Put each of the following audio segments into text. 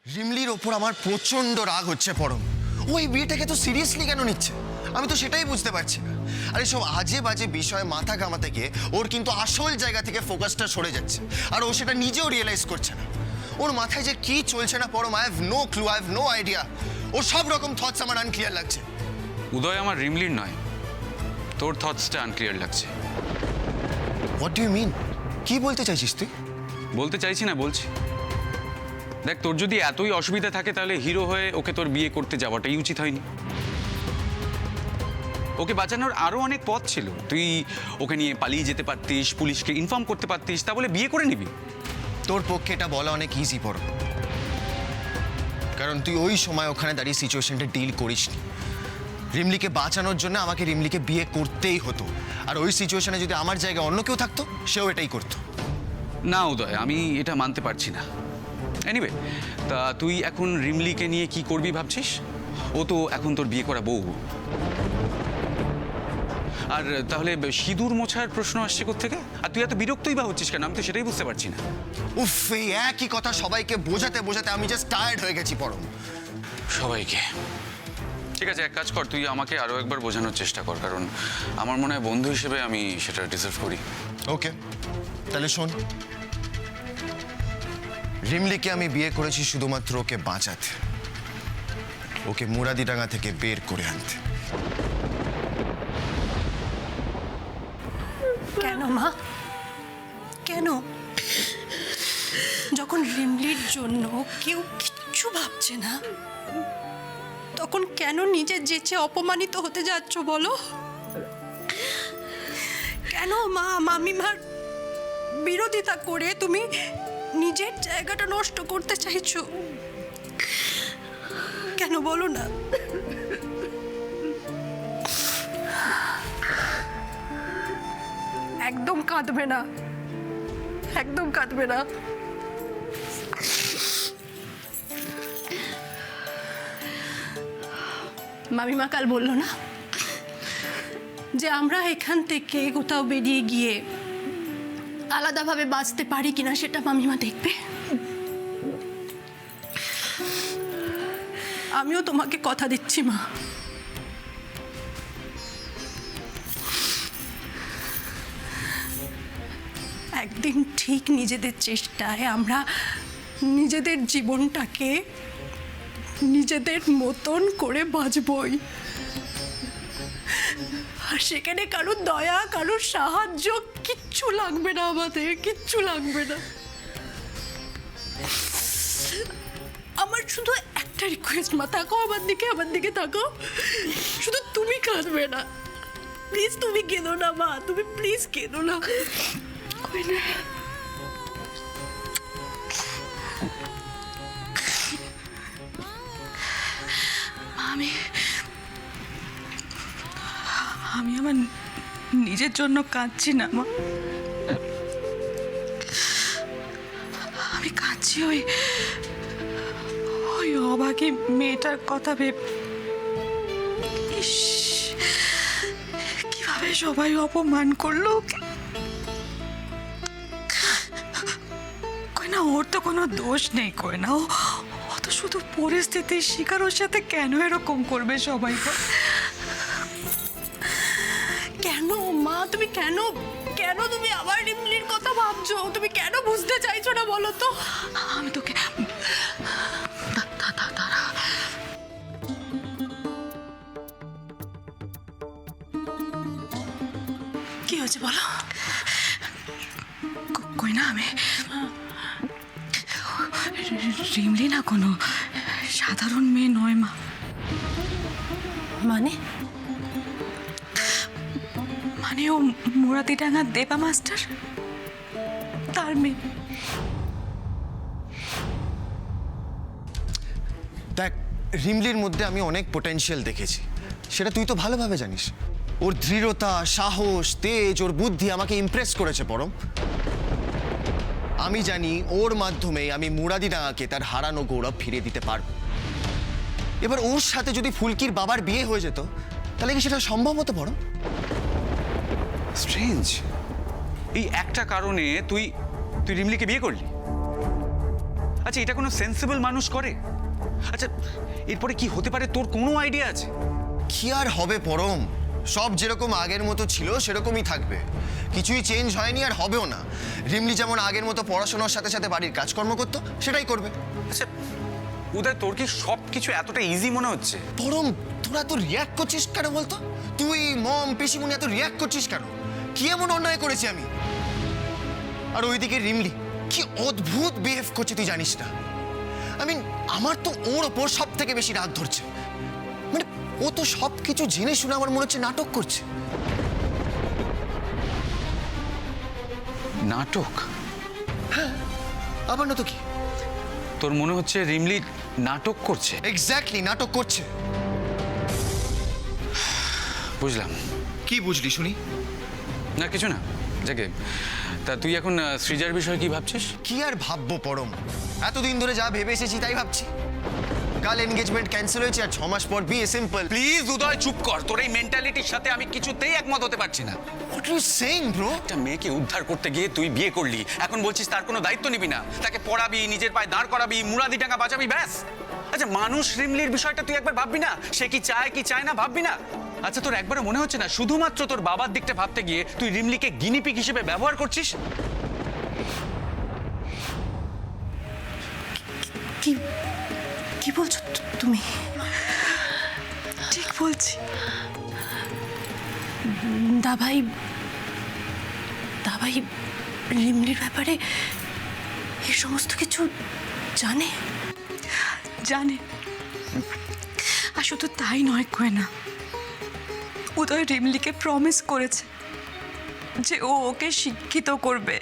রিমলির ওপর আমার প্রচন্ড রাগ হচ্ছে পরম। ওই বিয়েটাকে তো সিরিয়াসলি কেন নিচ্ছে আমি তো সেটাই বুঝতে পারছি না। আর এসব আজে বাজে বিষয়ে মাথা ঘামাতে গিয়ে ওর কিন্তু আসল জায়গা থেকে ফোকাসটা সরে যাচ্ছে, আর ও সেটা নিজেও রিয়েলাইজ করছে না। ওর মাথায় যে কি চলছে না Param, I have no clue, I have no idea. ওর সব রকম থটস আমার আনক্লিয়ার লাগছে। উদয়, আমার রিমলির নয়, তোর থটসটা আনক্লিয়ার লাগছে। What do you mean? কি বলতে চাইছিস তুই? বলতে চাইছি না, বলছি। দেখ, তোর যদি এতই অসুবিধা থাকে তাহলে হিরো হয়ে ওকে তোর বিয়ে করতে যাওয়াটাই উচিত হয়নি। ওকে বাঁচানোর আরো অনেক পথ ছিল। তুই ওকে নিয়ে পালিয়ে যেতে পারতিস, পুলিশকে ইনফর্ম করতে পারতিস, তা বলে বিয়ে করে নিবি। তোর পক্ষে এটা বলা অনেক ইজি পরম, কারণ তুই ওই সময় ওখানে দাঁড়িয়ে সিচুয়েশনটা ডিল করিসনি। রিমলিকে বাঁচানোর জন্য আমাকে রিমলিকে বিয়ে করতেই হতো, আর ওই সিচুয়েশনে যদি আমার জায়গায় অন্য কেউ থাকতো সেও এটাই করতো। না উদয়, আমি এটা মানতে পারছি না। এনিওয়ে, তা তুই এখন রিমলিকে নিয়ে কি করবি ভাবছিস? ও তো এখন তোর বিয়ে করা বউ। আর তাহলে সিঁদুর মোছার প্রশ্ন আসছে কোত্থেকে? আর তুই এত বিরক্তই বা হচ্ছিস কেন? আমি তো সেটাই বুঝতে পারছি না। উফ, এই একই কথা সবাইকে বোঝাতে বোঝাতে আমি জাস্ট টায়ার্ড হয়ে গেছি পরম। সবাইকে? ঠিক আছে, এক কাজ কর, তুই আমাকে আরও একবার বোঝানোর চেষ্টা কর, কারণ আমার মনে হয় বন্ধু হিসেবে আমি সেটা ডিজার্ভ করি। ওকে, তাহলে শোন, রিমলিকে আমি বিয়ে করেছি শুধুমাত্র ওকে বাঁচাতে, ওকে মুরাদিডাঙ্গা থেকে বের করে আনতে। কেন মা, কেন? যখন রিমলির জন্য কেউ কিচ্ছু ভাবছে না, তখন কেন নিজের জেচে অপমানিত হতে যাচ্ছ বলো? কেন মা মামিমার বিরোধিতা করে তুমি নিজের জায়গাটা নষ্ট করতে চাইছো? কেন বলো না? একদম কাঁদবে না, একদম কাঁদবে না। মামিমা কাল বললো না যে আমরা এখান থেকে কোথাও বেরিয়ে গিয়ে আলাদাভাবে বাঁচতে পারি কিনা সেটা মামিমা দেখবে। আমিও তোমাকে কথা দিচ্ছি মা, একদিন ঠিক নিজেদের চেষ্টায় আমরা নিজেদের জীবনটাকে নিজেদের মতন করে বাঁচবই। আর সেখানে কারোর দয়া, কারোর সাহায্য কিচ্ছু লাগবে না, আমাদের কিচ্ছু লাগবে না। আমার শুধু একটা রিকোয়েস্ট মা, তাকাও আমার দিকে তাকাও। শুধু তুমি কাঁদবে না প্লিজ, তুমি কেঁদো না মা, তুমি প্লিজ কেঁদো না। আমি আমার নিজের জন্য কাঁদছি না মা, আমি কাঁদছি ওই অভাগী মেয়েটার কথা ভেবে। ইস, কিভাবে সবাই অপমান করলো ওকে। কই না, ওর তো কোনো দোষ নেই। কই না, ও তো শুধু পরিস্থিতির শিকার। ওর সাথে কেন এরকম করবে সবাই? কেন মা, তুমি কেন কেন তুমি আবার রিমলির কথা ভাবছো? তুমি কেন বুঝতে চাইছো না বলো তো? আমি তোকে দাঁড়া। কি হয়েছে বলো? কই না, আমি রিমলি না কোনো সাধারণ মেয়ে নয় মা। মানে ও মুরাদিডাঙ্গা দেবা মাস্টার, তার মেয়ে। দেখ, রিমলির মধ্যে আমি অনেক পোটেনশিয়াল দেখেছি, সেটা তুই তো ভালোভাবে জানিস। ওর দৃঢ়তা, সাহস, তেজ, ওর বুদ্ধি আমাকে ইমপ্রেস করেছে পরম। আমি জানি ওর মাধ্যমে আমি মুরাদিডাঙ্গাকে তার হারানো গৌরব ফিরিয়ে দিতে পারবো। এবার ওর সাথে যদি ফুলকির বাবার বিয়ে হয়ে যেত তাহলে কি সেটা সম্ভব হতো পরম? স্ট্রেঞ্জ, এই একটা কারণে তুই রিমলিকে বিয়ে করলি? আচ্ছা এটা কোনো সেন্সিবল মানুষ করে? আচ্ছা এরপরে কি হতে পারে তোর কোনো আইডিয়া আছে? কি আর হবে পরম, সব যেরকম আগের মতো ছিল সেরকমই থাকবে, কিছুই চেঞ্জ হয়নি আর হবেও না। রিমলি যেমন আগের মতো পড়াশোনার সাথে সাথে বাড়ির কাজকর্ম করতো সেটাই করবে। আচ্ছা উদয়, তোর কি সব কিছু এতটা ইজি মনে হচ্ছে? পরম তোরা তো রিয়াক্ট করছিস কেন বলতো? তুই মম পিসিমুনি এত রিয়াক্ট করছিস কেন? কি এমন অন্যায় করেছি আমি? আর ওইদিকে রিমলি কি অদ্ভুত বিহেভ করছে তুই জানিস না? আমার তো ওর ওপর সব থেকে বেশি রাগ ধরছে। মানে ও তো সব কিছু জেনে শুনে আমার মনে হচ্ছে নাটক করছে। নাটক? আবার না তো কি? তোর মনে হচ্ছে রিমলি নাটক করছে? এক্স্যাক্টলি নাটক করছে। বুঝলাম। কি বুঝলি শুনি? না কিছু না, যাকে তা তুই এখন সৃজার বিষয়ে কি ভাবছিস? কি আর ভাববো পরম, এতদিন ধরে যা ভেবে এসেছি তাই ভাবছি। কাল এনগেজমেন্ট ক্যান্সেল হয়েছে আর 6 মাস পর বিয়ে, সিম্পল। প্লিজ উদয় চুপ কর, তোর এই মেন্টালিটির সাথে আমি কিছুতেই একমত হতে পারছি না। What you saying bro? একটা মেয়েকে উদ্ধার করতে গিয়ে তুই বিয়ে করলি, এখন বলছিস তার কোনো দায়িত্ব নিবি না, তাকে পড়াবি, নিজের পায়ে দাঁড় করাবি, মুরাদি টাকা বাঁচাবি, ব্যাস। আচ্ছা মানুষ রিমলির বিষয়টা তুই একবার ভাববি না? সে কি চায় কি চায় না ভাববি না? আচ্ছা তোর একবারও মনে হচ্ছে না শুধুমাত্র তোর বাবার দিকটা ভাবতে গিয়ে তুই রিমলিকে গিনিপিগ হিসেবে ব্যবহার করছিস? কি কি বলছো তুমি? ঠিক বলছি। দাভাই দাভাই রিমলির ব্যাপারে এই সমস্ত কিছু জানে? জানে। আর শুধু তাই নয় কোয়েনা, উদয় রিমলিকে প্রমিস করেছে যে ও ওকে শিক্ষিত করবে,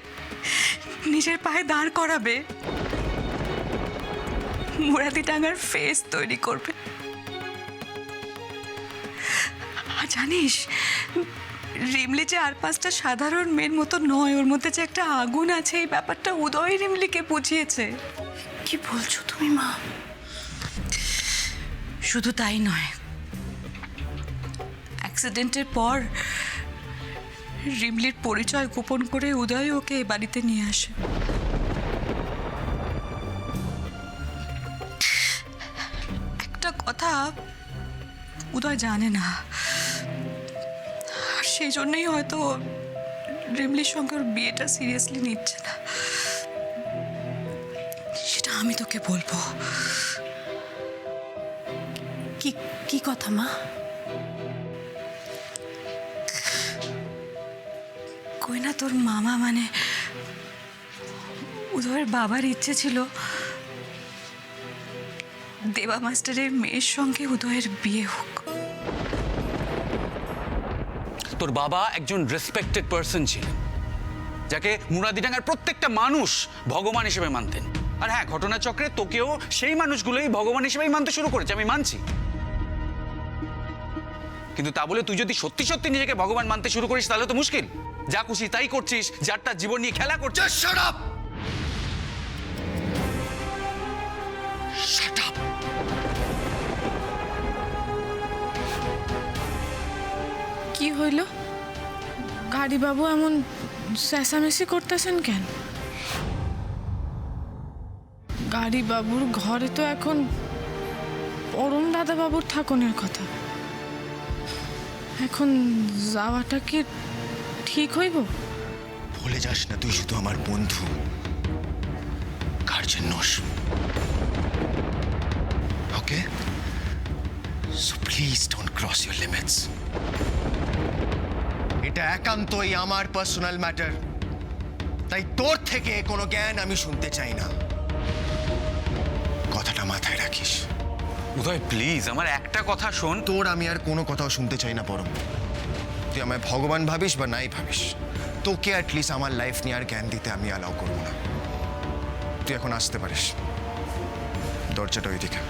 নিজের পায়ে দাঁড় করাবে, মুরাদি টাঙ্গার ফেস তৈরি করবে। আর জানিস রিমলি যে আর 5টা সাধারণ মেয়ের মতো নয়, ওর মধ্যে যে একটা আগুন আছে, এই ব্যাপারটা উদয় রিমলিকে বুঝিয়েছে। কি বলছো তুমি মা? শুধু তাই নয়, অ্যাক্সিডেন্টের পর রিমলির পরিচয় গোপন করে উদয় ওকে এ বাড়িতে নিয়ে আসে। একটা কথা উদয় জানে না, আর সেই জন্যই হয়তো রিমলির সঙ্গে ওর বিয়েটা সিরিয়াসলি নিচ্ছে না। সেটা আমি তোকে বলবো। কি কি কথা মা? কইনা তোর মামা মানে উদয়ের বাবার ইচ্ছে ছিল দেবা মাস্টারের মেয়ের সঙ্গে উদয়ের বিয়ে হোক। তোর বাবা একজন রেসপেক্টেড পার্সন ছিলেন, যাকে মুরাদিডাঙ্গার প্রত্যেকটা মানুষ ভগবান হিসেবে মানতেন। আর হ্যাঁ, ঘটনাচক্রে তোকেও সেই মানুষগুলোই ভগবান হিসেবেই মানতে শুরু করেছে, আমি মানছি। কিন্তু তা বলে তুই যদি সত্যি সত্যি নিজেকে ভগবান মানতে শুরু করিস তাহলে তো মুশকিল। যা খুশি তাই করছিস, যারটা জীবন নিয়ে খেলা করছিস। Just shut up! Shut up! কি হইল? গাড়ি বাবু এমন চেঁচামেচি করতেছেন কেন? গাড়ি বাবুর ঘরে তো এখন পরম দাদা বাবুর থাকনের কথা। এখন যাওয়াটা কি ঠিক হইব? ভুলে যাস না তুই শুধু আমার বন্ধু, গার্জেন নস। Okay, so please don't cross your limits. এটা একান্তই আমার পার্সোনাল ম্যাটার, তাই তোর থেকে কোনো জ্ঞান আমি শুনতে চাই না। কথাটা মাথায় রাখিস। উদয় প্লিজ আমার একটা কথা শোন। তোর আমি আর কোনো কথাও শুনতে চাই না পরম। তুই আমায় ভগবান ভাবিস বা নাই ভাবিস, তোকে অ্যাটলিস্ট আমার লাইফ নিয়ে আর জ্ঞান দিতে আমি অ্যালাউ করবো না। তুই এখন আসতে পারিস, দরজাটা ওইদিকে।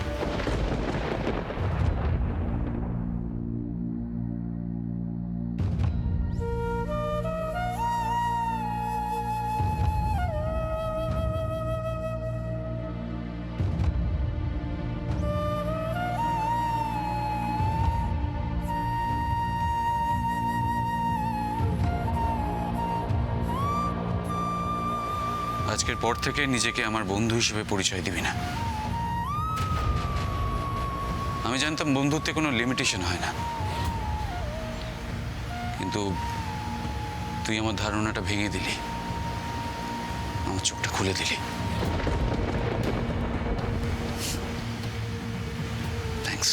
আজকের পর থেকে নিজেকে আমার বন্ধু হিসেবে পরিচয় দিবি না। আমি জানতাম বন্ধুত্বে কোনো লিমিটেশন হয় না, কিন্তু তুই আমার ধারণাটা ভেঙে দিলি, আমার চোখটা খুলে দিলি। থ্যাঙ্কস।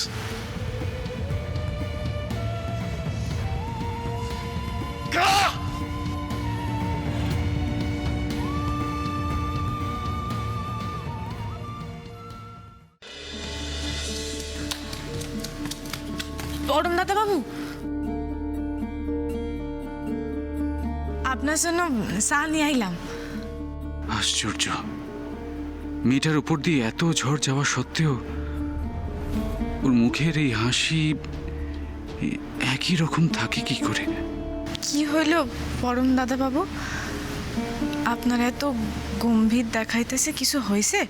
অরুণ দাদা বাবু, আপনার জন্য চা নিয়ে আইলাম। আশ্চর্য, মেয়েটার উপর দিয়ে এত ঝড় যাওয়া সত্ত্বেও ওর মুখের এই হাসি একই রকম থাকে কি করে? কি হইল পরম দাদা বাবু, আপনার এত গম্ভীর দেখাইতেছে? কিছু হয়েছে?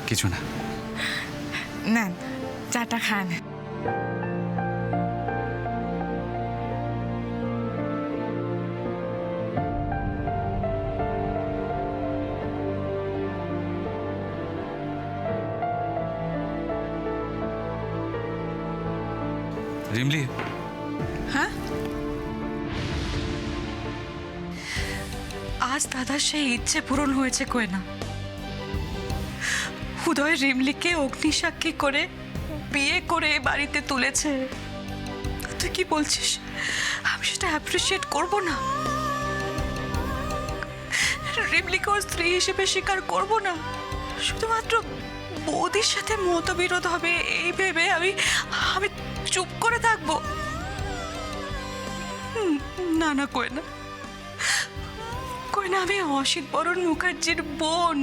কিছু না। নেন চাটা খান। রিমলি, হ্যাঁ, আজ দাদার সেই ইচ্ছে পূরণ হয়েছে কইনা। উদয় রিমলিকে অগ্নিসাক্ষী করে বিয়ে করে এ বাড়িতে তুলেছে। তুই কি বলছিস আমি সেটা অ্যাপ্রিসিয়েট করব না? রিমলিকে ওর স্ত্রী হিসেবে স্বীকার করব না? শুধুমাত্র বৌদির সাথে মতবিরোধ হবে এই ভেবে আমি আমি চুপ করে থাকবো? না না কইনা, কইনা আমি অসিত বরণ মুখার্জির বোন।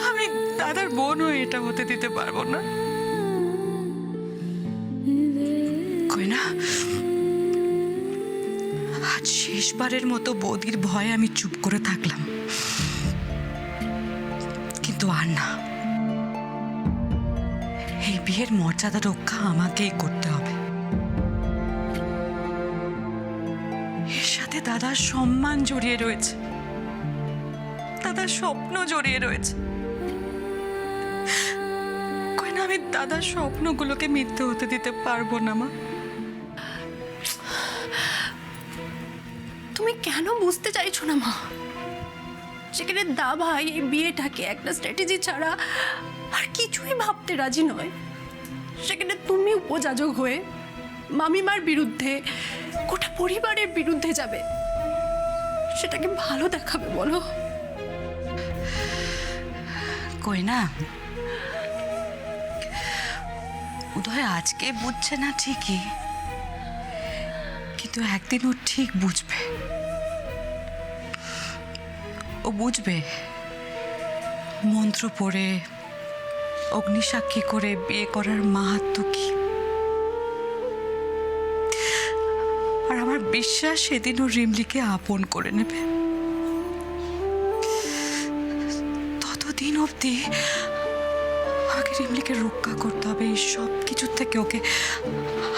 আমি দাদার বোন হয়ে এটা হতে দিতে পারবো না। কইনা, আজ শেষবারের মতো বৌদির ভয়ে আমি চুপ করে থাকলাম, কিন্তু আর না। এই বিয়ের মর্যাদা রক্ষা আমাকেই করতে হবে। এর সাথে দাদার সম্মান জড়িয়ে রয়েছে, দাদার স্বপ্ন জড়িয়ে রয়েছে। কইনা, আমি দাদার স্বপ্নগুলোকে মিথ্যে হতে দিতে পারবো না মা। তুমি কেন বুঝতে চাইছো না মা? সেখানে দা ভাই এই বিয়েটাকে একটা স্ট্র্যাটেজি ছাড়া আর কিছুই ভাবতে রাজি নয়। সেখানে তুমি উপযাজক হয়ে মামিমার বিরুদ্ধে, গোটা পরিবারের বিরুদ্ধে যাবে। সেটাকে ভালো দেখাবে বলো? কইনা, উদয় আজকে বুঝছে না ঠিকই, কিন্তু একদিন ও ঠিক বুঝবে। ও বুঝবে মন্ত্র পড়ে অগ্নিসাক্ষী করে বিয়ে করার মাহাত্ম্য কি। আর আমার বিশ্বাস সেদিন ও রিমলিকে আপন করে নেবে। ততদিন অবধি আগে রিমলিকে রক্ষা করতে হবে, এই সব কিছুর থেকে ওকে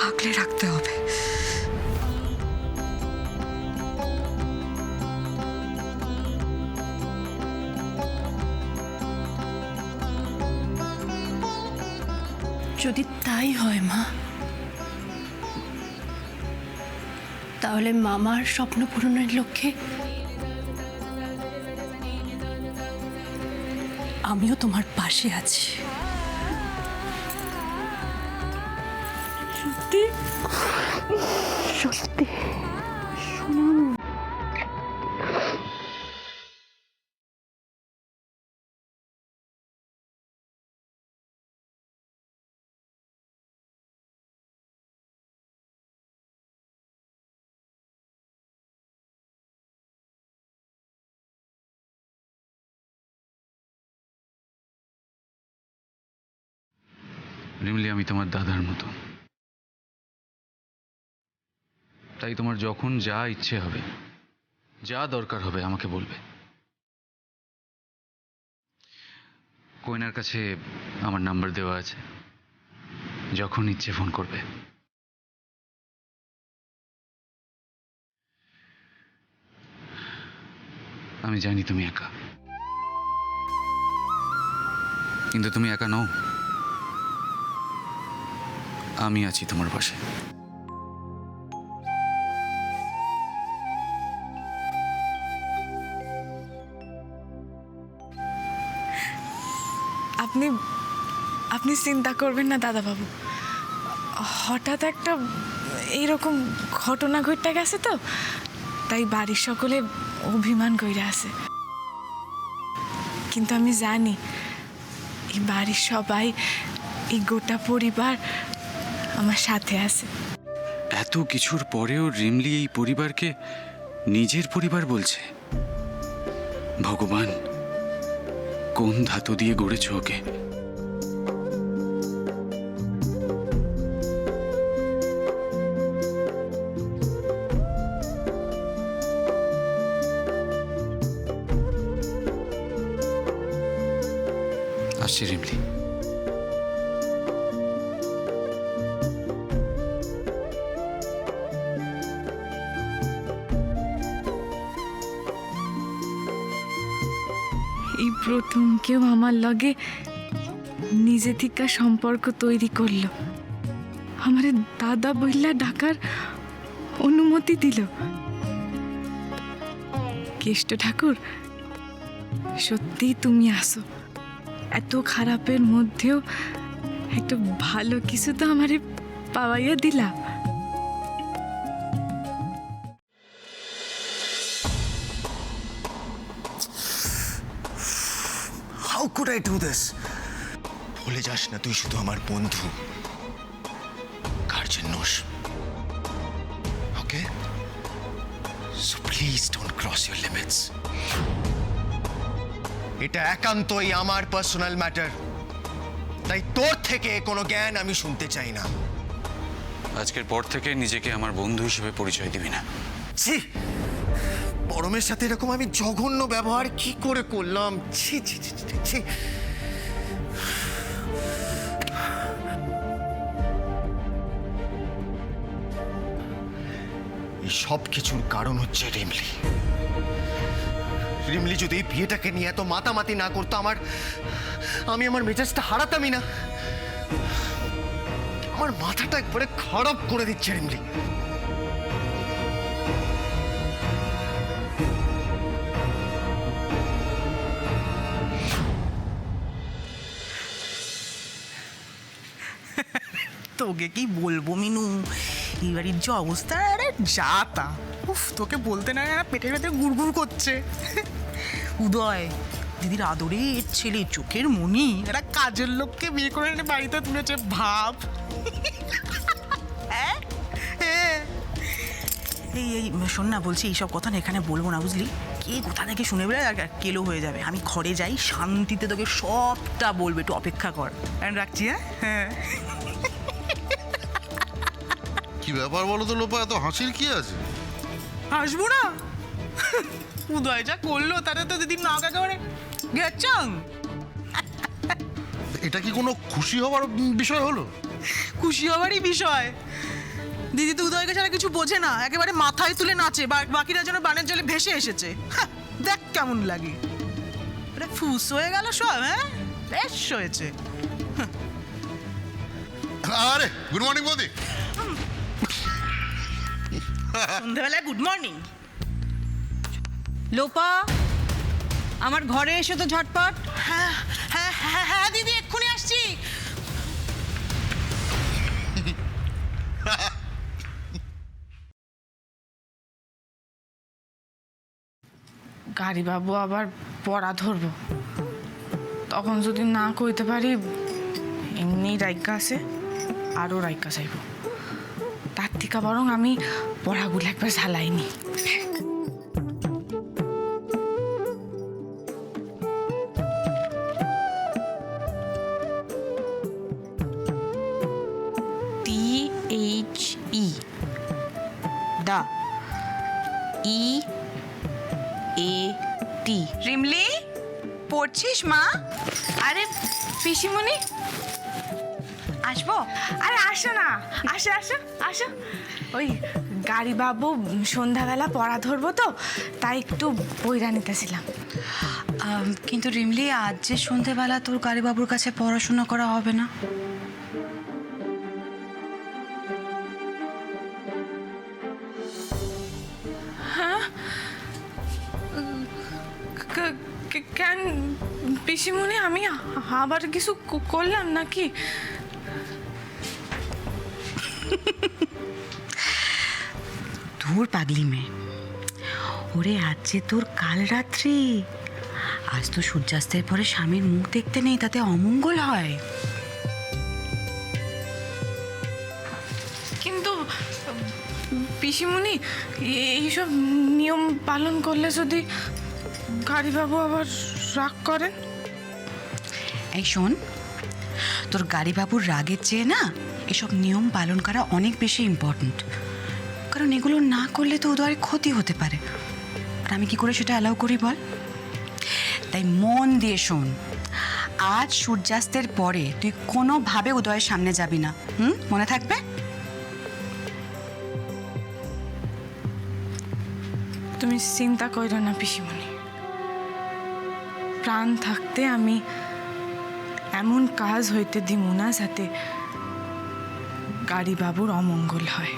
আগলে রাখতে হবে। যদি তাই হয় মা, তাহলে মামার স্বপ্ন পূরণের লক্ষ্যে আমিও তোমার পাশে আছি। সত্যি সত্যি রিমলি, আমি তোমার দাদার মতো, তাই তোমার যখন যা ইচ্ছে হবে, যা দরকার হবে আমাকে বলবে। কইনার কাছে আমার নাম্বার দেওয়া আছে, যখন ইচ্ছে ফোন করবে। আমি জানি তুমি একা, কিন্তু তুমি একা নও। আমি আছি তোমার পাশে। আপনি আপনি চিন্তা করবেন না দাদাবাবু, হঠাৎ একটা এইরকম ঘটনা ঘটে গেছে তো, তাই বাড়ির সকলে অভিমান কইরা আছে। কিন্তু আমি জানি এই বাড়ির সবাই, এই গোটা পরিবার আমার সাথে আছে। এত কিছুর পরেও রিমলি এই পরিবারকে নিজের পরিবার বলছে। ভগবান, কোন ধাতু দিয়ে গড়েছ ওকে? আসছি রিমলি। এই প্রথম কেউ আমার লগে নিজে থেকে সম্পর্ক তৈরি করলো, আমারে দাদা বইলা ডাকার অনুমতি দিল। কেষ্ট ঠাকুর, সত্যি তুমি আসো। এত খারাপের মধ্যেও একটু ভালো কিছু তো আমারে পাওয়াইয়া দিলা। How could I do this? ভুলে যাস না তুই শুধু আমার বন্ধু, গার্জেন নোস। Okay, so please don't cross your limits. এটা একান্তই আমার পার্সোনাল ম্যাটার, তাই তোর থেকে কোনো জ্ঞান আমি শুনতে চাই না। আজকের পর থেকে নিজেকে আমার বন্ধু হিসেবে পরিচয় দিবি না। ছি, পরমের সাথে এরকম আমি জঘন্য ব্যবহার কি করে করলাম? ছি ছি ছি ছি, ছি। এই সব কিছুর কারণ হচ্ছে রিমলি। রিমলি যদি এই বিয়েটাকে নিয়ে এত মাতামাতি না করতো, আমি আমার মেজাজটা হারাতামই না। আমার মাথাটা একবারে খারাপ করে দিচ্ছে রিমলি। তোকে কি বলবো মিনু, এই বাড়ির যে অবস্থা, আরে যা তা। উফ, তোকে বলতে না পেটের ভেতরে গুড়গুড় করছে। উদয়, দিদির আদরের ছেলে, চোখের মনি, একটা কাজের লোককে বিয়ে করে এনে বাড়িতে তুলেছে, ভাব। হ্যাঁ? হ্যাঁ। এই শোন না, বলছি এইসব কথা না এখানে বলবো না, বুঝলি? কে কোথা থেকে শুনে বেড়ে আর কেলো হয়ে যাবে। আমি ঘরে যাই, শান্তিতে তোকে সবটা বলবে, একটু অপেক্ষা কর। রাখছি। হ্যাঁ। কি ব্যাপার বলো তো লোপা, এত হাসির কি আছে? আসবো না? উদয় যা করলো তাতে তো দিদির নাক একেবারে গেছাং। এটা কি কোনো খুশি হওয়ার বিষয় হলো? খুশি হওয়ারই বিষয়। দিদি তো উদয়কে ছাড়া কিছু বোঝে না, একেবারে মাথায় তুলে নাচে, বাকিরা যেন বানের জলে ভেসে এসেছে। দেখ কেমন লাগে, ফুস হয়ে গেল সব। হ্যাঁ, বেশ হয়েছে। আরে গুড মর্নিং বৌদি। সন্ধ্যাবেলায় গুড মর্নিং। লোপা, আমার ঘরে এসো তো ঝটপট। হ্যাঁ হ্যাঁ হ্যাঁ হ্যাঁ দিদি, এক্ষুনি আসছি। গাড়ি বাবু আবার পড়া ধরবো, তখন যদি না কইতে পারি এমনি রাইকা আছে, আরও রাইকা চাইব। তার থেকে বরং আমি পড়াগুলো একবার ঝালাইনি। THE the EAT। রিমলি, পড়ছিস মা? আরে পিসিমণি, আসবো? আরে আসো না, আসো আসো আসো। ওই গাড়ি বাবু সন্ধ্যাবেলা পড়া ধরবো তো তাই একটু বইরা নিতেছিলাম। কিন্তু রিমলি, আজ যে সন্ধেবেলা তোর গাড়িবাবুর কাছে পড়াশোনা করা হবে না। কেন পিসিমণি, আমি আবার কিছু করলাম নাকি? ধুর পাগলি মেয়ে, ওরে আজ যে তোর কাল রাত্রি, আজ তো সূর্যাস্তের পরে স্বামীর মুখ দেখতে নেই, তাতে অমঙ্গল হয়। কিন্তু পিসিমণি, এইসব নিয়ম পালন করলে যদি গাড়িবাবু আবার রাগ করেন? এই শোন, তোর গাড়িবাবুর রাগের চেয়ে না এসব নিয়ম পালন করা অনেক বেশি ইম্পর্ট্যান্ট, কারণ এগুলো না করলে তো উদয়ের ক্ষতি হতে পারে। আর আমি কি করে সেটা অ্যালাউ করি বল? তাই মন দিয়ে শোন, আজ সূর্যাস্তের পরে তুই কোনোভাবে উদয়ের সামনে যাবি না, মনে থাকবে? তুমি চিন্তা করো না পিসিমণি, প্রাণ থাকতে আমি এমন কাজ হইতে দিব না যাতে গাড়িবাবুর অমঙ্গল হয়।